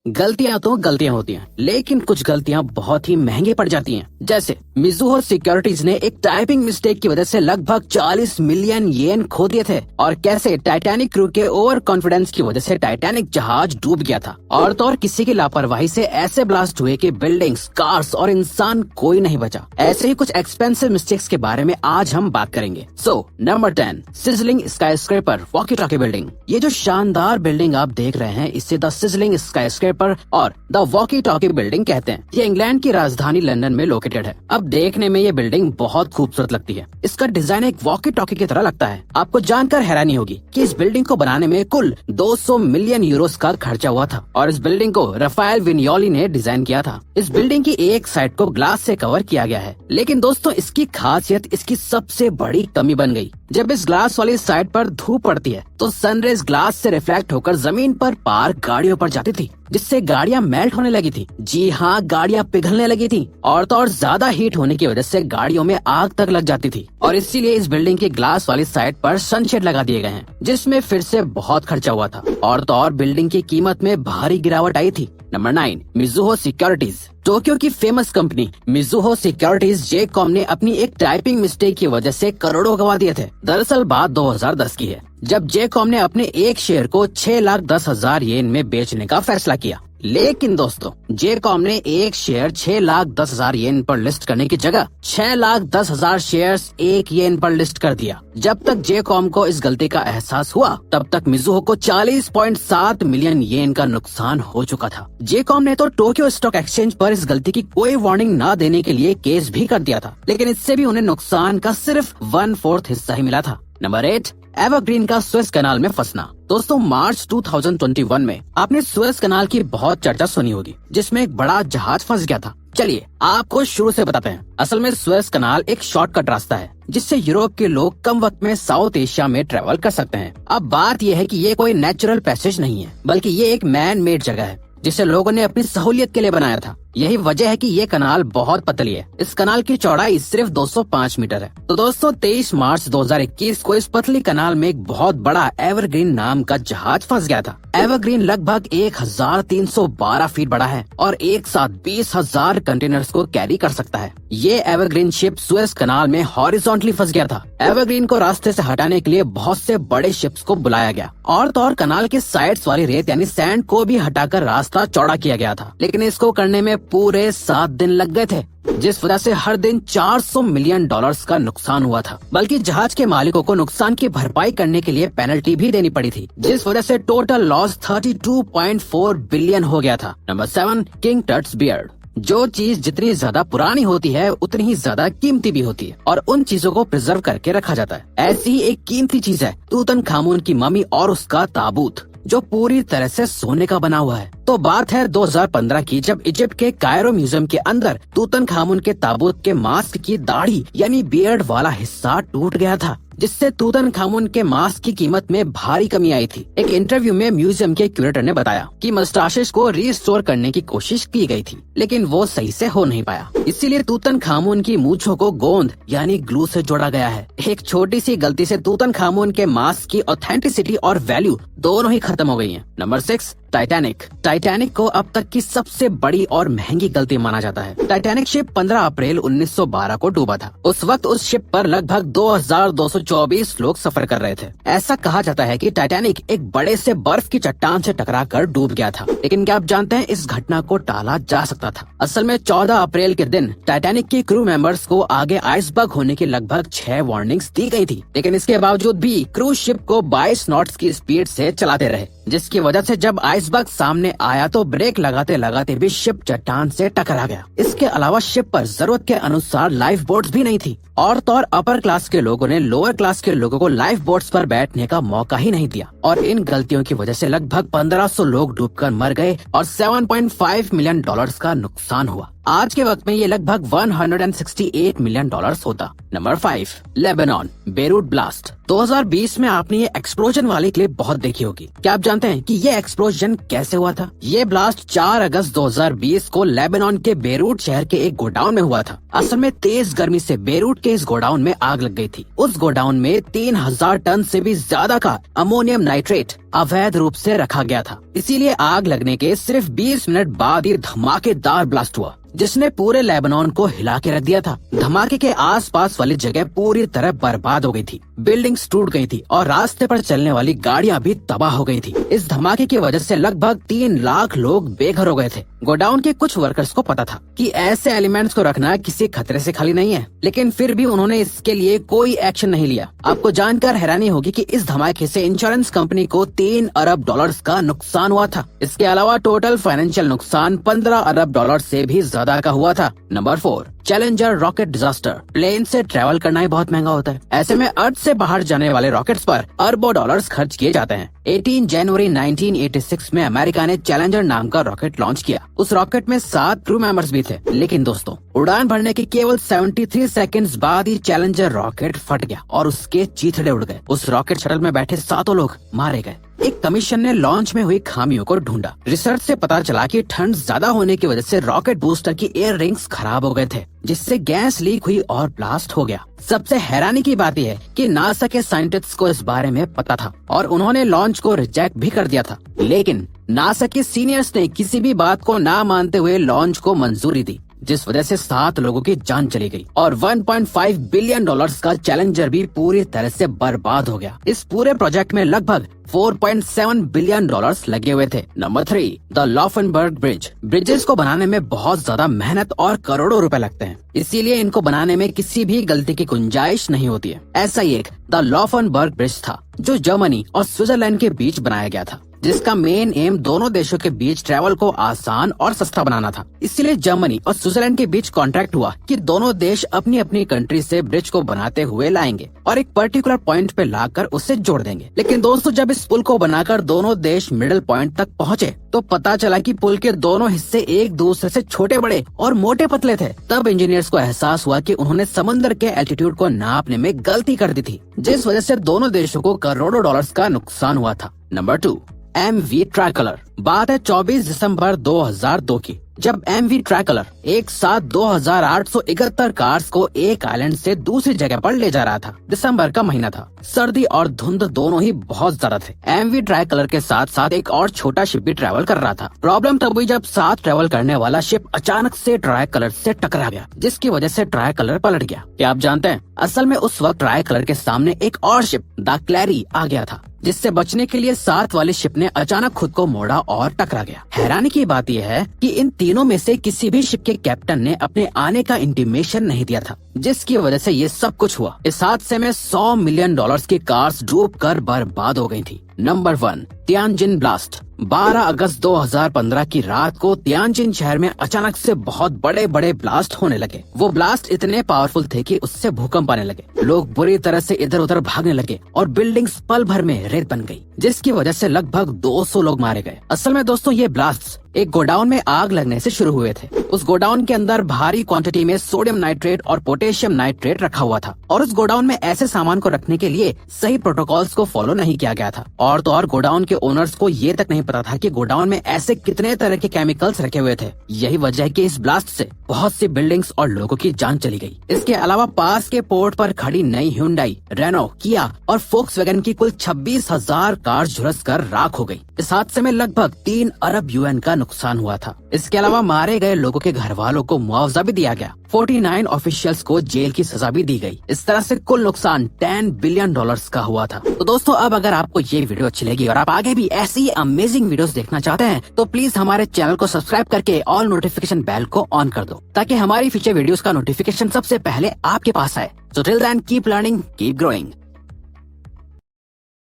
गलतियां तो गलतियां होती हैं, लेकिन कुछ गलतियां बहुत ही महंगी पड़ जाती हैं। जैसे मिज़ुहो सिक्योरिटीज ने एक टाइपिंग मिस्टेक की वजह से लगभग 40 मिलियन येन खो दिए थे, और कैसे टाइटैनिक क्रू के ओवर कॉन्फिडेंस की वजह से टाइटैनिक जहाज डूब गया था, और तो और किसी की लापरवाही से ऐसे ब्लास्ट हुए कि बिल्डिंग्स, कार्स और इंसान कोई नहीं बचा। ऐसे ही कुछ एक्सपेंसिव मिस्टेक्स के बारे में आज हम बात करेंगे। Number 10, sizzling skyscraper walkie talkie building. ये जो शानदार बिल्डिंग आप देख रहे हैं, इसे द सिजलिंग स्काईस्क्रेपर और द वॉकी टॉकी बिल्डिंग कहते हैं। ये इंग्लैंड की राजधानी लंदन में लोकेटेड है। अब देखने में ये बिल्डिंग बहुत खूबसूरत लगती है। इसका डिजाइन एक वॉकी टॉकी की तरह लगता है। आपको जानकर हैरानी होगी कि इस बिल्डिंग को बनाने में कुल 200 मिलियन यूरोस का खर्चा हुआ था, और इस बिल्डिंग को राफेल विनियोली ने डिजाइन किया था। इस बिल्डिंग की एक साइड को ग्लास से कवर किया गया है, लेकिन दोस्तों इसकी खासियत इसकी सबसे बड़ी कमी बन गई। जब इस ग्लास वाली साइड पर धूप पड़ती है तो सनरेज ग्लास से रिफ्लेक्ट होकर जमीन पर पार्क गाड़ियों पर जाती थी, जिससे गाड़ियां मेल्ट होने लगी थी। जी हाँ, गाड़ियां पिघलने लगी थी, और तो और ज्यादा हीट होने की वजह से गाड़ियों में आग तक लग जाती थी। और इसीलिए इस बिल्डिंग की ग्लास वाली साइड पर सनशेड लगा दिए गए हैं, जिसमें फिर से बहुत खर्चा हुआ था, और तो और बिल्डिंग की कीमत में भारी गिरावट आई थी। Number 9, Mizuho securities. टोक्यो की फेमस कंपनी मिज़ुहो सिक्योरिटीज जेकॉम ने अपनी एक टाइपिंग मिस्टेक की वजह से करोड़ों गंवा दिए थे। दरअसल बात 2010 की है, जब जेकॉम ने अपने एक शेयर को 6,10,000 येन में बेचने का फैसला किया। लेकिन दोस्तों, जेकॉम ने एक शेयर 6,10,000 येन पर लिस्ट करने की जगह 6,10,000 शेयर्स 1 येन पर लिस्ट कर दिया। जब तक जेकॉम को इस गलती का एहसास हुआ, तब तक मिज़ुहो को 40.7 मिलियन येन का नुकसान हो चुका था। जेकॉम ने तो टोक्यो स्टॉक एक्सचेंज पर इस गलती की कोई वार्निंग न देने के लिए केस भी कर दिया था, लेकिन इससे भी उन्हें नुकसान का सिर्फ 1/4 हिस्सा ही मिला था। नंबर 8, एवरग्रीन का सुएज कनाल में फंसना। दोस्तों, मार्च 2021 में आपने सुएज कनाल की बहुत चर्चा सुनी होगी, जिसमें एक बड़ा जहाज फंस गया था। चलिए आपको शुरू से बताते हैं। असल में सुएज कनाल एक शॉर्टकट रास्ता है, जिससे यूरोप के लोग कम वक्त में साउथ एशिया में ट्रेवल कर सकते हैं। अब बात यह है कि ये कोई नेचुरल पैसेज नहीं है, बल्कि ये एक मैन मेड जगह है, जिसे लोगों ने अपनी सहूलियत के लिए बनाया था। यही वजह है कि ये कनाल बहुत पतली है। इस कनाल की चौड़ाई सिर्फ 205 मीटर है। तो दोस्तों, 23 मार्च 2021 को इस पतली कनाल में एक बहुत बड़ा एवरग्रीन नाम का जहाज फंस गया था। एवरग्रीन लगभग 1312 फीट बड़ा है और एक साथ 20,000 कंटेनर्स को कैरी कर सकता है। ये एवरग्रीन शिप सुएज कनाल में हॉरिजॉन्टली फंस गया था। एवरग्रीन को रास्ते से हटाने के लिए बहुत से बड़े शिप्स को बुलाया गया, और तो और कनाल के साइड्स वाली रेत यानी सैंड को भी हटाकर रास्ता चौड़ा किया गया था। लेकिन इसको करने में पूरे 7 दिन लग गए थे, जिस वजह से हर दिन $400 मिलियन का नुकसान हुआ था। बल्कि जहाज के मालिकों को नुकसान की भरपाई करने के लिए पेनल्टी भी देनी पड़ी थी, जिस वजह से टोटल लॉस 32.4 बिलियन हो गया था। Number 7, King Tut's beard. जो चीज जितनी ज्यादा पुरानी होती है, उतनी ही ज्यादा कीमती भी होती है, और उन चीजों को प्रिजर्व करके रखा जाता है। ऐसी ही एक कीमती चीज है तूतनखामुन की मम्मी और उसका ताबूत, जो पूरी तरह से सोने का बना हुआ है। तो बात है 2015 की, जब इजिप्ट के कायरो म्यूजियम के अंदर तूतनखामुन के ताबूत के मास्क की दाढ़ी यानी बियर्ड वाला हिस्सा टूट गया था, जिससे तूतनखामुन के मास्क की कीमत में भारी कमी आई थी। एक इंटरव्यू में म्यूजियम के क्यूरेटर ने बताया कि मस्टाशेस को रिस्टोर करने की कोशिश की गई थी, लेकिन वो सही से हो नहीं पाया। इसीलिए तूतनखामुन की मूंछों को गोंद यानी ग्लू से जोड़ा गया है। एक छोटी सी गलती से तूतनखामुन के मास्क की ऑथेंटिसिटी और वैल्यू दोनों ही खत्म हो गई हैं। Number 6, Titanic. टाइटैनिक को अब तक की सबसे बड़ी और महंगी गलती माना जाता है। टाइटैनिक शिप 15 अप्रैल 1912 को डूबा था। उस वक्त उस शिप पर लगभग 2224 लोग सफर कर रहे थे। ऐसा कहा जाता है कि टाइटैनिक एक बड़े से बर्फ की चट्टान से टकराकर डूब गया था, लेकिन क्या आप जानते हैं इस घटना को टाला जा सकता था। असल में 14 अप्रैल के दिन टाइटैनिक के क्रू मेंबर्स को आगे आइसबर्ग होने की लगभग 6 वार्निंग्स दी गई थी, लेकिन इसके बावजूद भी क्रूज शिप को 22 नॉट्स की स्पीड से चलाते रहे, जिसकी वजह से जब आइसबर्ग सामने आया तो ब्रेक लगाते लगाते भी शिप चट्टान से टकरा गया। इसके अलावा शिप पर जरूरत के अनुसार लाइफ बोट्स भी नहीं थी, और तो और अपर क्लास के लोगों ने लोअर क्लास के लोगों को लाइफ बोट्स पर बैठने का मौका ही नहीं दिया, और इन गलतियों की वजह से लगभग 1500 लोग डूबकर मर गए और $7.5 मिलियन का नुकसान हुआ। आज के वक्त में ये लगभग 168 मिलियन डॉलर्स होता। Number 5, Lebanon Beirut blast. 2020 में आपने ये एक्सप्लोजन वाली क्लिप बहुत देखी होगी। क्या आप जानते हैं कि ये एक्सप्लोजन कैसे हुआ था? ये ब्लास्ट 4 अगस्त 2020 को लेबनान के बेरूट शहर के एक गोडाउन में हुआ था। असल में तेज गर्मी से बेरूट के इस गोडाउन में आग लग गई थी। उस गोडाउन में 3000 टन से भी ज्यादा का अमोनियम नाइट्रेट अवैध रूप से रखा गया था। इसीलिए आग लगने के सिर्फ 20 मिनट बाद ये धमाकेदार ब्लास्ट हुआ, जिसने पूरे लेबनान को हिला के रख दिया था। धमाके के आसपास वाली जगह पूरी तरह बर्बाद हो गई थी, बिल्डिंग्स टूट गई थी और रास्ते पर चलने वाली गाड़ियां भी तबाह हो गई थी। इस धमाके की वजह से लगभग 3 लाख लोग बेघर हो गए थे। गोडाउन के कुछ वर्कर्स को पता था कि ऐसे एलिमेंट्स को रखना किसी खतरे से खाली नहीं है, लेकिन फिर भी उन्होंने इसके लिए कोई एक्शन नहीं लिया। आपको जानकर हैरानी होगी कि इस धमाके से इंश्योरेंस कंपनी को 3 अरब डॉलर्स का नुकसान हुआ था। इसके अलावा टोटल फाइनेंशियल नुकसान 15 अरब डॉलर से भी ज्यादा का हुआ था। Number 4, Challenger rocket disaster. Plane से ट्रैवल करना ही बहुत महंगा होता है। ऐसे में अर्थ से बाहर जाने वाले रॉकेट्स पर अरबों डॉलर्स खर्च किए जाते हैं। 18 जनवरी 1986 में अमेरिका ने चैलेंजर नाम का रॉकेट लॉन्च किया। उस रॉकेट में 7 क्रू मेंबर्स भी थे। लेकिन दोस्तों, उड़ान भरने के केवल 73 सेकंड्स बाद ही चैलेंजर रॉकेट फट गया और उसके चीथड़े उड़ गए। उस रॉकेट शटल में बैठे 7 लोग मारे गए। एक कमीशन ने लॉन्च में हुई खामियों को ढूंढा। रिसर्च से पता चला कि ठंड ज्यादा होने की वजह से रॉकेट बूस्टर की एयर रिंग्स खराब हो गए थे, जिससे गैस लीक हुई और ब्लास्ट हो गया। सबसे हैरानी की बात यह है कि नासा के साइंटिस्ट्स को इस बारे में पता था और उन्होंने लॉन्च को रिजेक्ट भी कर दिया था। लेकिन नासा के सीनियर्स ने किसी भी बात को ना मानते हुए लॉन्च को मंजूरी दी, जिस वजह से 7 लोगों की जान चली गई और 1.5 बिलियन डॉलर्स का चैलेंजर भी पूरी तरह से बर्बाद हो गया। इस पूरे प्रोजेक्ट में लगभग 4.7 बिलियन डॉलर्स लगे हुए थे। Number 3, the Laufenburg bridge. Bridges को बनाने में बहुत ज्यादा मेहनत और करोड़ों रुपए लगते हैं, इसीलिए इनको बनाने में किसी भी गलती की गुंजाइश नहीं होती है। ऐसा ही एक द लॉफनबर्ग ब्रिज था, जो जर्मनी और स्विट्जरलैंड के बीच बनाया गया था, जिसका मेन एम दोनों देशों के बीच ट्रैवल को आसान और सस्ता बनाना था। इसीलिए जर्मनी और स्विट्जरलैंड के बीच कॉन्ट्रैक्ट हुआ कि दोनों देश अपनी अपनी कंट्री से ब्रिज को बनाते हुए लाएंगे और एक पर्टिकुलर पॉइंट पे लाकर उसे जोड़ देंगे। लेकिन दोस्तों, जब इस पुल को बनाकर दोनों देश मिडिल पॉइंट तक पहुँचे तो पता चला कि पुल के दोनों हिस्से एक दूसरे से छोटे बड़े और मोटे पतले थे। तब इंजीनियर्स को एहसास हुआ कि उन्होंने समंदर के एल्टीट्यूड को नापने में गलती कर दी थी, जिस वजह से दोनों देशों को करोड़ों डॉलर्स का नुकसान हुआ था। Number 2, MV tricolour. बात है 24 दिसंबर 2002 की, जब MV ट्राइकलर एक साथ 2871 कार्स को एक आइलैंड से दूसरी जगह पर ले जा रहा था। दिसंबर का महीना था, सर्दी और धुंध दोनों ही बहुत ज्यादा थे। MV ट्राइकलर के साथ साथ एक और छोटा शिप भी ट्रैवल कर रहा था। प्रॉब्लम तब हुई जब साथ ट्रैवल करने वाला शिप अचानक से ट्राइकलर से टकरा गया, जिसकी वजह से ट्राइकलर पलट गया। क्या आप जानते हैं, असल में उस वक्त ट्राइकलर के सामने एक और शिप द क्लैरी आ गया था, जिससे बचने के लिए साथ वाले शिप ने अचानक खुद को मोड़ा और टकरा गया। हैरानी की बात यह है कि इन तीनों में से किसी भी शिप के कैप्टन ने अपने आने का इंटीमेशन नहीं दिया था, जिसकी वजह से ये सब कुछ हुआ। इस हादसे में 100 मिलियन डॉलर्स की कार्स डूबकर बर्बाद हो गई थी। Number 1, Tianjin blast. 12 अगस्त 2015 की रात को तियानजिन शहर में अचानक से बहुत बड़े बड़े ब्लास्ट होने लगे। वो ब्लास्ट इतने पावरफुल थे कि उससे भूकंप आने लगे, लोग बुरी तरह से इधर उधर भागने लगे और बिल्डिंग्स पल भर में रेत बन गई, जिसकी वजह से लगभग 200 लोग मारे गए। असल में दोस्तों, ये ब्लास्ट एक गोडाउन में आग लगने से शुरू हुए थे। उस गोडाउन के अंदर भारी क्वांटिटी में सोडियम नाइट्रेट और पोटेशियम नाइट्रेट रखा हुआ था और उस गोडाउन में ऐसे सामान को रखने के लिए सही प्रोटोकॉल्स को फॉलो नहीं किया गया था। और तो और गोडाउन के ओनर्स को ये तक नहीं पता था कि गोडाउन में ऐसे कितने तरह के केमिकल्स रखे हुए थे। यही वजह है कि इस ब्लास्ट से बहुत सी बिल्डिंग्स और लोगों की जान चली गई। इसके अलावा पास के पोर्ट पर खड़ी नई हुंडई, रेनो, किया और फोक्सवैगन की कुल 26,000 कार झुलस कर राख हो गई। इस हादसे में लगभग 3 अरब यूएन का नुकसान हुआ था। इसके अलावा मारे गए लोगों के घर वालों को मुआवजा भी दिया गया। 49 ऑफिशियल्स को जेल की सजा भी दी गई। इस तरह से कुल नुकसान 10 बिलियन डॉलर्स का हुआ था। तो दोस्तों, अब अगर आपको ये वीडियो अच्छी लगी और आप आगे भी ऐसी अमेजिंग वीडियोस देखना चाहते हैं तो प्लीज हमारे चैनल को सब्सक्राइब करके ऑल नोटिफिकेशन बेल को ऑन कर दो, ताकि हमारी फ्यूचर वीडियोस का नोटिफिकेशन सबसे पहले आपके पास आए। So till then, keep learning, keep growing.